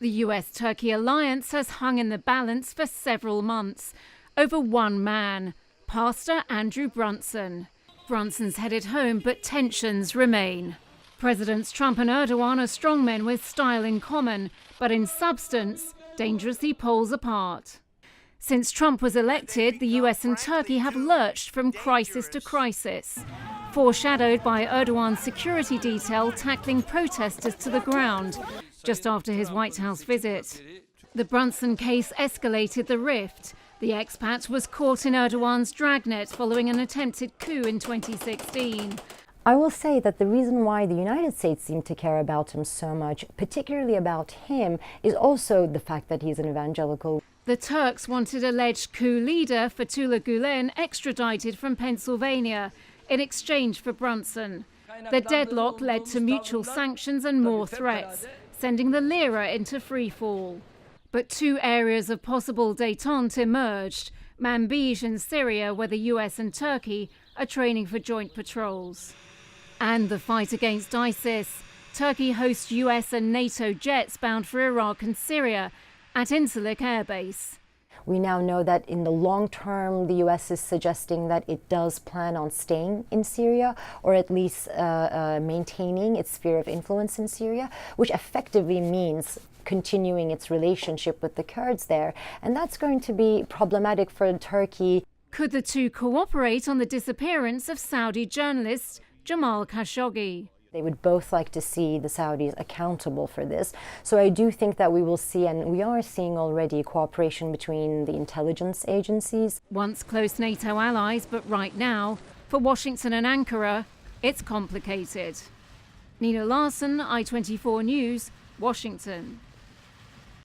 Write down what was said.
The US-Turkey alliance has hung in the balance for several months over one man, Pastor Andrew Brunson. Brunson's headed home, but tensions remain. Presidents Trump and Erdogan are strongmen with style in common, but in substance, dangerously poles apart. Since Trump was elected, the US and Turkey have lurched from crisis to crisis, foreshadowed by Erdogan's security detail tackling protesters to the ground just after his White House visit. The Brunson case escalated the rift. The expat was caught in Erdogan's dragnet following an attempted coup in 2016. I will say that the reason why the United States seem to care about him so much, particularly about him, is also the fact that he's an evangelical. The Turks wanted alleged coup leader Fethullah Gulen extradited from Pennsylvania in exchange for Brunson. The deadlock led to mutual sanctions and more threats, sending the lira into freefall. But two areas of possible détente emerged: Manbij in Syria, where the US and Turkey are training for joint patrols, and the fight against ISIS. Turkey hosts US and NATO jets bound for Iraq and Syria at Incirlik Air Base. We now know that in the long term, the US is suggesting that it does plan on staying in Syria, or at least maintaining its sphere of influence in Syria, which effectively means continuing its relationship with the Kurds there. And that's going to be problematic for Turkey. Could the two cooperate on the disappearance of Saudi journalist Jamal Khashoggi? They would both like to see the Saudis accountable for this. So I do think that we will see, and we are seeing already, cooperation between the intelligence agencies. Once close NATO allies, but right now, for Washington and Ankara, it's complicated. Nina Larson, I-24 News, Washington.